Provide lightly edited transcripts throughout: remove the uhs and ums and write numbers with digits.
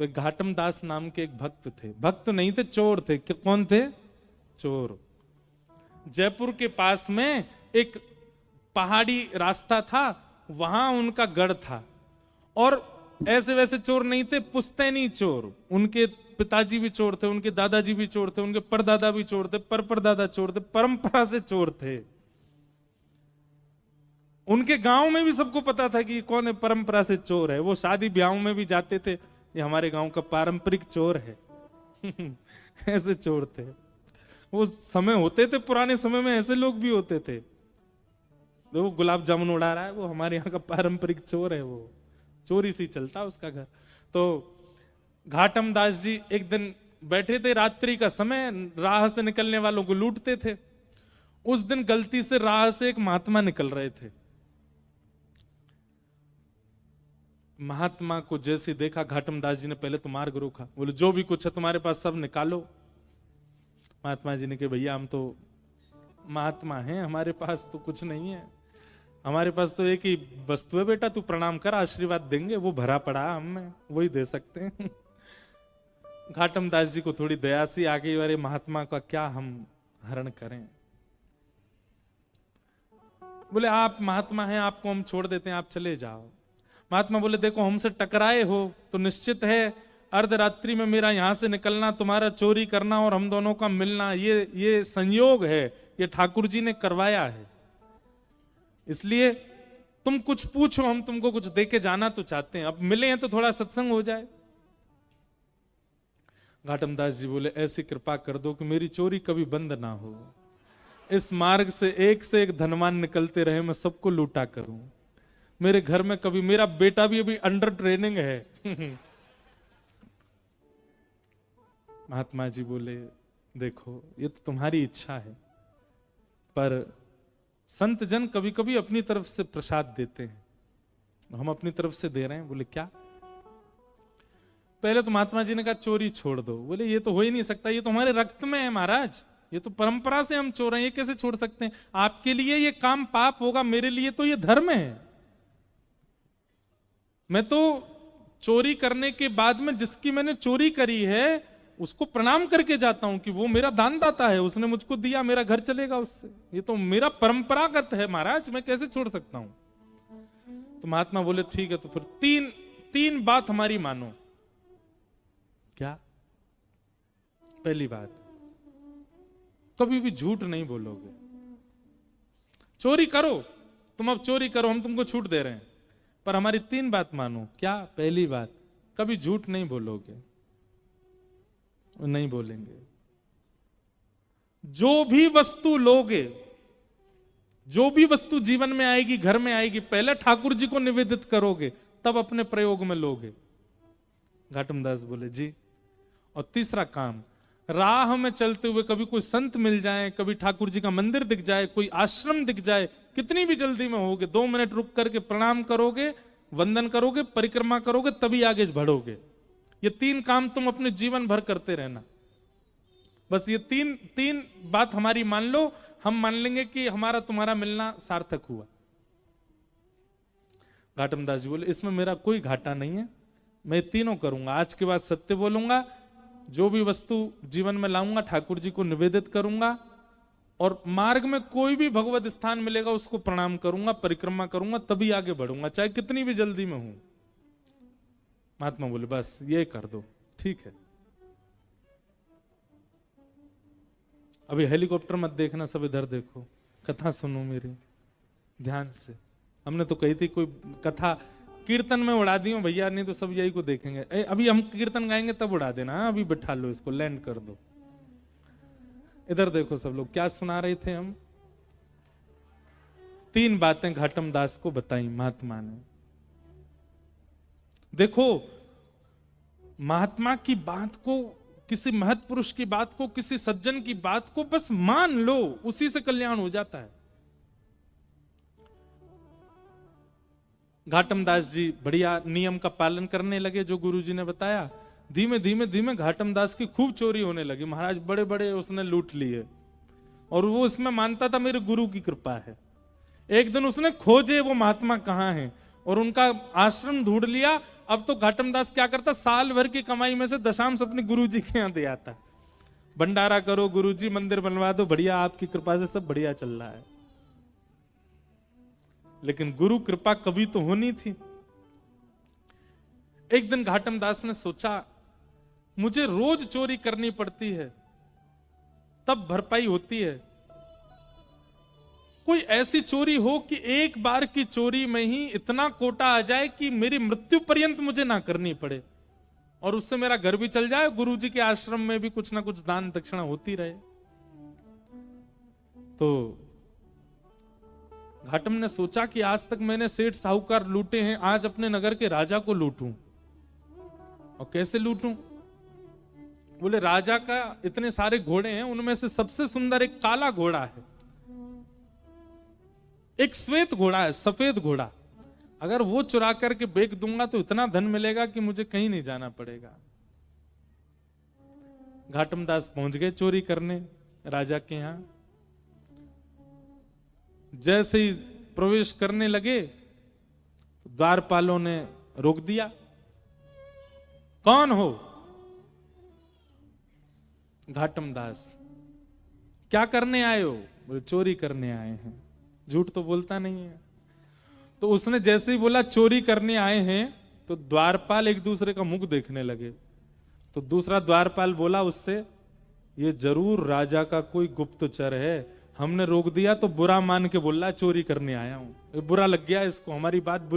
तो एक घाटम दास नाम के एक भक्त थे, भक्त नहीं थे, चोर थे। कौन थे? चोर। जयपुर के पास में एक पहाड़ी रास्ता था, वहां उनका गढ़ था। और ऐसे वैसे चोर नहीं थे, पुश्तैनी चोर। उनके पिताजी भी चोर थे, उनके दादाजी भी चोर थे, उनके परदादा भी चोर थे, परदादा चोर थे, परंपरा से चोर थे। उनके गांव में भी सबको पता था कि कौन है परंपरा से चोर है। वो शादी ब्याह में भी जाते थे, ये हमारे गांव का पारंपरिक चोर है। ऐसे चोर थे वो। समय होते थे पुराने समय में, ऐसे लोग भी होते थे। वो गुलाब जामुन उड़ा रहा है, वो हमारे यहाँ का पारंपरिक चोर है, वो चोरी से चलता उसका घर। तो घाटम दास जी एक दिन बैठे थे, रात्रि का समय, राह से निकलने वालों को लूटते थे। उस दिन गलती से राह से एक महात्मा निकल रहे थे। महात्मा को जैसे देखा घाटम दास जी ने पहले तो मार्ग रोका, बोले जो भी कुछ है तुम्हारे पास सब निकालो। महात्मा जी ने कहा भैया हम तो महात्मा हैं, हमारे पास तो कुछ नहीं है, हमारे पास तो एक ही वस्तु है बेटा, तू प्रणाम कर, आशीर्वाद देंगे, वो भरा पड़ा हम में, वही दे सकते हैं। घाटम दास जी को थोड़ी दया सी आ गई, अरे महात्मा का क्या हम हरण करें। बोले आप महात्मा हैं, आपको हम छोड़ देते हैं, आप चले जाओ। महात्मा बोले देखो हमसे टकराए हो तो निश्चित है अर्धरात्रि में मेरा यहां से निकलना, तुम्हारा चोरी करना और हम दोनों का मिलना, ये संयोग है, ये ठाकुर जी ने करवाया है। इसलिए तुम कुछ पूछो, हम तुमको कुछ देके जाना तो चाहते हैं, अब मिले हैं तो थोड़ा सत्संग हो जाए। घाटम दास जी बोले ऐसी कृपा कर दो कि मेरी चोरी कभी बंद ना हो, इस मार्ग से एक धनवान निकलते रहे, मैं सबको लूटा करूं। मेरे घर में कभी, मेरा बेटा भी अभी अंडर ट्रेनिंग है। महात्मा जी बोले देखो ये तो तुम्हारी इच्छा है, पर संत जन कभी कभी अपनी तरफ से प्रसाद देते हैं, हम अपनी तरफ से दे रहे हैं। बोले क्या? पहले तो महात्मा जी ने कहा चोरी छोड़ दो। बोले ये तो हो ही नहीं सकता, ये तो हमारे रक्त में है महाराज, ये तो परंपरा से हम चोर हैं, ये कैसे छोड़ सकते हैं? आपके लिए ये काम पाप होगा, मेरे लिए तो ये धर्म है। मैं तो चोरी करने के बाद में जिसकी मैंने चोरी करी है उसको प्रणाम करके जाता हूं कि वो मेरा दानदाता है, उसने मुझको दिया, मेरा घर चलेगा उससे, ये तो मेरा परंपरागत है महाराज, मैं कैसे छोड़ सकता हूं? तो महात्मा बोले ठीक है, तो फिर तीन बात हमारी मानो। क्या? पहली बात, कभी भी झूठ नहीं बोलोगे। चोरी करो, तुम अब चोरी करो, हम तुमको छूट दे रहे हैं, पर हमारी 3 बात मानो। क्या? पहली बात, कभी झूठ नहीं बोलोगे। नहीं बोलेंगे। जो भी वस्तु लोगे, जो भी वस्तु जीवन में आएगी, घर में आएगी, पहले ठाकुर जी को निवेदित करोगे, तब अपने प्रयोग में लोगे। घाटम दास बोले जी। और तीसरा काम, राह में चलते हुए कभी कोई संत मिल जाए, कभी ठाकुर जी का मंदिर दिख जाए, कोई आश्रम दिख जाए, कितनी भी जल्दी में होगे, 2 मिनट रुक करके प्रणाम करोगे, वंदन करोगे, परिक्रमा करोगे, तभी आगे बढ़ोगे। ये 3 काम तुम अपने जीवन भर करते रहना। बस ये तीन बात हमारी मान लो, हम मान लेंगे कि हमारा तुम्हारा मिलना सार्थक हुआ। घाटम दास जी बोले इसमें मेरा कोई घाटा नहीं है, मैं तीनों करूंगा। आज के बाद सत्य बोलूंगा, जो भी वस्तु जीवन में लाऊंगा ठाकुर जी को निवेदित करूंगा, और मार्ग में कोई भी भगवत स्थान मिलेगा उसको प्रणाम करूंगा, परिक्रमा करूंगा, तभी आगे बढ़ूंगा, चाहे कितनी भी जल्दी में हूं। महात्मा बोले बस ये कर दो। ठीक है, अभी हेलीकॉप्टर मत देखना, सब इधर देखो, कथा सुनो मेरी ध्यान से। हमने तो कही थी कोई कथा कीर्तन में उड़ा दी हो भैया, नहीं तो सब यही को देखेंगे। अभी हम कीर्तन गाएंगे तब उड़ा देना, अभी बिठा लो इसको, लैंड कर दो। इधर देखो सब लोग, क्या सुना रहे थे हम? 3 बातें घाटम दास को बताई महात्मा ने। देखो, महात्मा की बात को, किसी महत् पुरुष की बात को, किसी सज्जन की बात को बस मान लो, उसी से कल्याण हो जाता है। घाटम दास जी बढ़िया नियम का पालन करने लगे जो गुरुजी ने बताया। धीमे धीमे धीमे घाटम दास की खूब चोरी होने लगी महाराज, बड़े बड़े उसने लूट लिए, और वो इसमें मानता था मेरे गुरु की कृपा है। एक दिन उसने खोजे वो महात्मा कहां हैं, और उनका आश्रम ढूंढ लिया। अब तो घाटम दास क्या करता, साल भर की कमाई में से दशांश अपने गुरुजी के यहाँ दे आता। भंडारा करो गुरुजी, मंदिर बनवा दो, बढ़िया, आपकी कृपा से सब बढ़िया चल रहा है। लेकिन गुरु कृपा कभी तो होनी थी। एक दिन घाटम दास ने सोचा, मुझे रोज चोरी करनी पड़ती है तब भरपाई होती है, कोई ऐसी चोरी हो कि एक बार की चोरी में ही इतना कोटा आ जाए कि मेरी मृत्यु पर्यंत मुझे ना करनी पड़े, और उससे मेरा घर भी चल जाए, गुरुजी के आश्रम में भी कुछ ना कुछ दान दक्षिणा होती रहे। तो घाटम ने सोचा कि आज तक मैंने सेठ साहूकार लूटे हैं, आज अपने नगर के राजा को लूटूं। और कैसे लूटूं? बोले राजा का इतने सारे घोड़े हैं, उनमें से सबसे सुंदर एक काला घोड़ा है, एक श्वेत घोड़ा है, सफेद घोड़ा। अगर वो चुरा करके बेच दूंगा तो इतना धन मिलेगा कि मुझे कहीं नहीं जाना पड़ेगा। घाटम दास पहुंच गए चोरी करने राजा के यहां। जैसे ही प्रवेश करने लगे, द्वारपालों ने रोक दिया। कौन हो? घाटम दास। क्या करने आए हो? बोले चोरी करने आए हैं। झूठ तो बोलता नहीं है। तो उसने जैसे ही बोला चोरी करने आए हैं, तो द्वारपाल एक दूसरे का मुख देखने लगे। तो दूसरा द्वारपाल बोला उससे, ये जरूर राजा का कोई गुप्तचर है, हमने रोक दिया तो बुरा मान के बोल रहा चोरी करने आया हूं, बुरा लग गया इसको, हमारी बात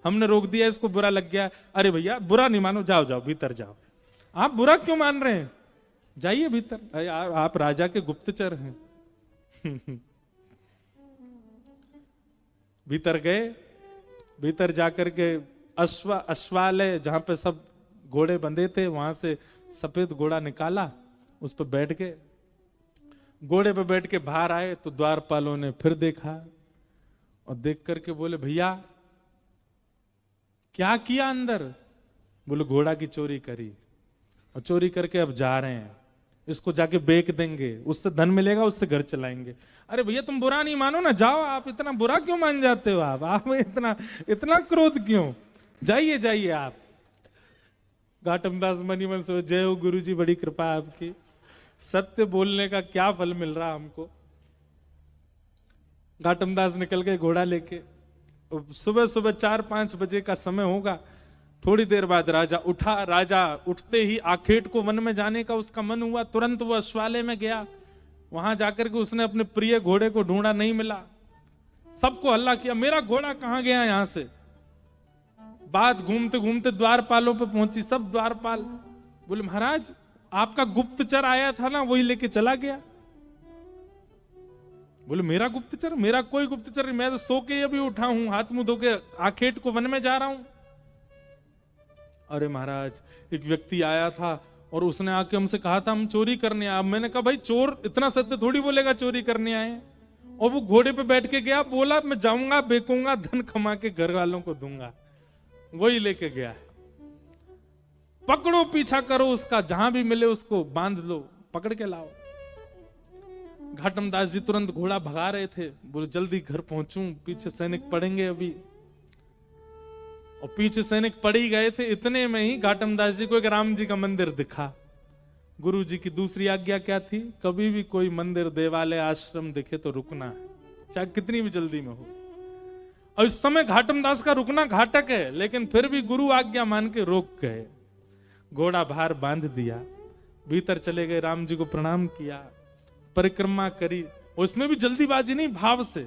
हमने रोक दिया, इसको बुरा लग गया। अरे भैया बुरा नहीं मानो, जाओ जाओ भीतर जाओ। आप बुरा क्यों मान रहे हैं? जाइए भीतर, आप राजा के गुप्तचर हैं। भीतर गए। भीतर जाकर के अश्वालय जहां पे सब घोड़े बंधे थे, वहां से सफेद घोड़ा निकाला, उस पर बैठ गए। घोड़े पे बैठ के बाहर आए तो द्वारपालों ने फिर देखा और देख करके बोले भैया क्या किया अंदर? बोले घोड़ा की चोरी करी, और चोरी करके अब जा रहे हैं, इसको जाके बेच देंगे, उससे धन मिलेगा, उससे घर चलाएंगे। अरे भैया तुम बुरा नहीं मानो ना, जाओ। आप इतना बुरा क्यों मान जाते हो? आप इतना क्रोध क्यों? जाइए जाइए आप। घाटम दास मनी मन सोच, जय हो गुरु जी, बड़ी कृपा आपकी, सत्य बोलने का क्या फल मिल रहा हमको। घाटम दास निकल गए घोड़ा लेके। सुबह सुबह 4-5 बजे का समय होगा। थोड़ी देर बाद राजा उठा। राजा उठते ही आखेट को वन में जाने का उसका मन हुआ। तुरंत वो अश्वालय में गया। वहां जाकर के उसने अपने प्रिय घोड़े को ढूंढा, नहीं मिला। सबको हल्ला किया, मेरा घोड़ा कहां गया यहां से। बात घूमते घूमते द्वारपालों पे पहुंची। सब द्वारपाल बोले महाराज आपका गुप्तचर आया था ना, वही लेके चला गया। बोले मेरा गुप्तचर? मेरा कोई गुप्तचर नहीं, मैं तो सो के अभी उठा हूं, हाथ मुंह धो के आखेट को वन में जा रहा हूं। अरे महाराज एक व्यक्ति आया था और उसने आके हमसे कहा था हम चोरी करने आए। मैंने कहा भाई चोर इतना सत्य थोड़ी बोलेगा चोरी करने आए। और वो घोड़े पे बैठ के गया, बोला मैं जाऊंगा, बेचूंगा, धन कमा के घर वालों को दूंगा। वही लेके गया। पकड़ो, पीछा करो उसका, जहां भी मिले उसको बांध लो, पकड़ के लाओ। घाटम दास जी तुरंत घोड़ा भगा रहे थे। बोले जल्दी घर पहुंचूं, पीछे सैनिक पड़ेंगे अभी। और पीछे सैनिक पड़ ही गए थे। इतने में ही घाटम दास जी को एक राम जी का मंदिर दिखा। गुरु जी की दूसरी आज्ञा क्या थी? कभी भी कोई मंदिर, देवालय, आश्रम दिखे तो रुकना है, चाहे कितनी भी जल्दी में हो। और इस समय घाटम दास का रुकना घातक है, लेकिन फिर भी गुरु आज्ञा मान के रोक गए। घोड़ा बाहर बांध दिया, भीतर चले गए, राम जी को प्रणाम किया, परिक्रमा करी। उसमें भी जल्दीबाजी नहीं, भाव से,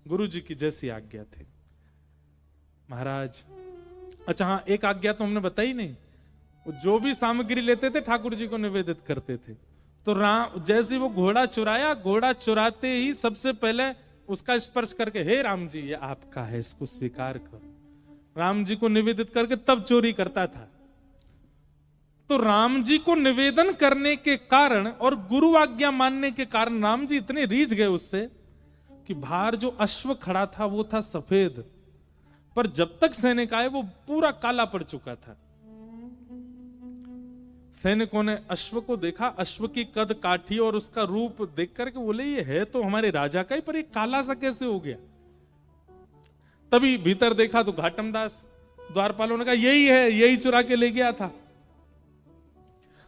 गुरु जी की जैसी आज्ञा थी। महाराज अच्छा हाँ, एक आज्ञा तो हमने बताई नहीं। जो भी सामग्री लेते थे ठाकुर जी को निवेदित करते थे। तो राम जैसे वो घोड़ा चुराया, घोड़ा चुराते ही सबसे पहले उसका स्पर्श करके, हे राम जी ये आपका है, इसको स्वीकार करो, राम जी को निवेदित करके तब चोरी करता था। तो राम जी को निवेदन करने के कारण और गुरु आज्ञा मानने के कारण राम जी इतने रीझ गए उससे कि बाहर जो अश्व खड़ा था वो था सफेद, पर जब तक सैनिक आए वो पूरा काला पड़ चुका था। सैनिकों ने अश्व को देखा, अश्व की कद काठी और उसका रूप देख करके बोले ये है तो हमारे राजा का ही, पर ये काला सा कैसे हो गया। तभी भीतर देखा तो घाटम दास, द्वारपालों ने कहा यही है, यही चुरा के ले गया था।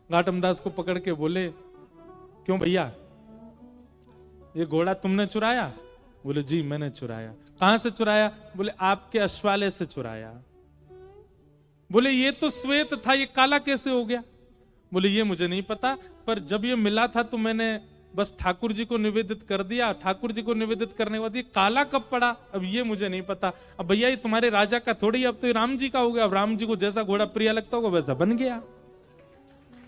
घाटम दास को पकड़ के बोले, क्यों भैया, ये घोड़ा तुमने चुराया? बोले जी मैंने चुराया। कहां से चुराया? बोले आपके अश्वालय से चुराया। बोले ये तो श्वेत था, ये काला कैसे हो गया? बोले ये मुझे नहीं पता, पर जब ये मिला था तो मैंने बस ठाकुर जी को निवेदित कर दिया। ठाकुर जी को निवेदित करने के बाद ये काला कब पड़ा, अब ये मुझे नहीं पता। अब भैया ये तुम्हारे राजा का थोड़ी, अब तो ये राम जी का हो गया। अब राम जी को जैसा घोड़ा प्रिय लगता होगा वैसा बन गया,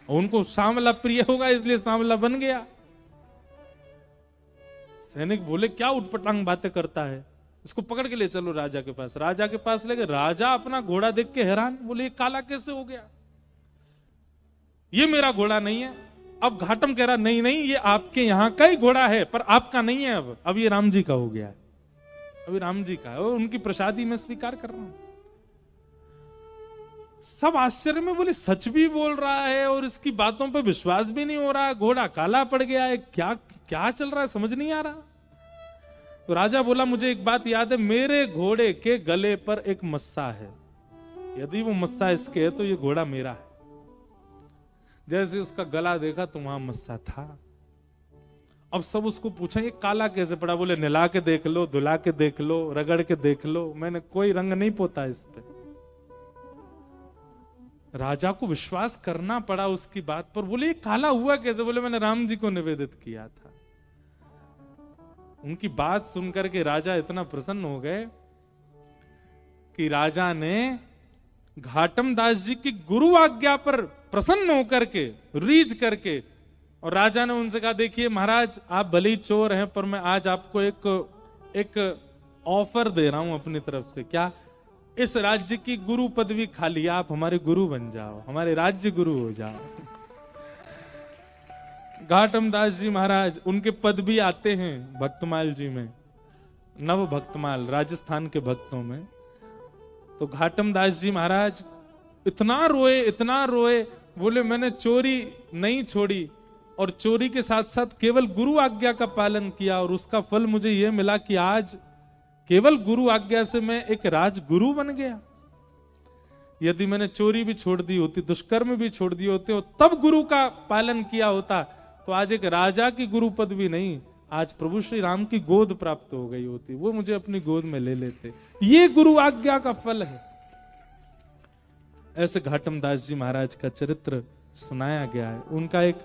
उनको सांवला प्रिय होगा इसलिए सांवला बन गया। सैनिक बोले क्या उटपटांग बातें करता है, इसको पकड़ के ले चलो राजा के पास। राजा के पास ले गए, राजा अपना घोड़ा देख के हैरान, बोले ये काला कैसे हो गया, ये मेरा घोड़ा नहीं है। अब घाटम कह रहा नहीं नहीं, ये आपके यहां का ही घोड़ा है पर आपका नहीं है, अब ये राम जी का हो गया है, अभी राम जी का है और उनकी प्रसादी में स्वीकार कर रहा हूं। सब आश्चर्य में बोले सच भी बोल रहा है और इसकी बातों पे विश्वास भी नहीं हो रहा, घोड़ा काला पड़ गया है, क्या क्या चल रहा है समझ नहीं आ रहा। तो राजा बोला मुझे एक बात याद है, मेरे घोड़े के गले पर एक मस्सा है, यदि वो मस्सा इसके है तो ये घोड़ा मेरा है। जैसे उसका गला देखा तो वहां मस्सा था। अब सब उसको पूछा ये काला कैसे पड़ा? बोले नहला के देख लो, धुला के देख लो, रगड़ के देख लो, मैंने कोई रंग नहीं पोता इस पे। राजा को विश्वास करना पड़ा उसकी बात पर। बोले ये काला हुआ कैसे? बोले मैंने राम जी को निवेदित किया था। उनकी बात सुनकर के राजा इतना प्रसन्न हो गए कि राजा ने घाटम दास जी की गुरु आज्ञा पर प्रसन्न होकर के, रीझ करके, और राजा ने उनसे कहा देखिए महाराज आप भले ही चोर हैं पर मैं आज आपको एक ऑफर दे रहा हूं अपनी तरफ से। क्या? इस राज्य की गुरु पदवी खाली, आप हमारे गुरु बन जाओ, हमारे राज्य गुरु हो जाओ। घाटम दास जी महाराज, उनके पद भी आते हैं भक्तमाल जी में, नव भक्तमाल राजस्थान के भक्तों में। तो घाटम दास जी महाराज इतना रोए, बोले मैंने चोरी नहीं छोड़ी और चोरी के साथ साथ केवल गुरु आज्ञा का पालन किया और उसका फल मुझे यह मिला कि आज केवल गुरु आज्ञा से मैं एक राजगुरु बन गया। यदि मैंने चोरी भी छोड़ दी होती, दुष्कर्म भी छोड़ दिए होते और तब गुरु का पालन किया होता तो आज एक राजा की गुरु पदवी नहीं, आज प्रभु श्री राम की गोद प्राप्त हो गई होती, वो मुझे अपनी गोद में ले लेते। ये गुरु आज्ञा का फल है। ऐसे घाटम दास जी महाराज का चरित्र सुनाया गया है। उनका एक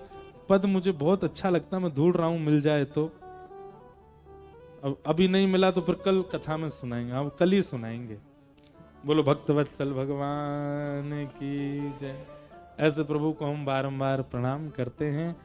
पद मुझे बहुत अच्छा लगता है, मैं ढूंढ रहा हूं मिल जाए तो। अब अभी नहीं मिला तो फिर कल कथा में सुनाएंगे, हम कल ही सुनाएंगे। बोलो भक्तवत्सल भगवान की जय। ऐसे प्रभु को हम बारंबार प्रणाम करते हैं।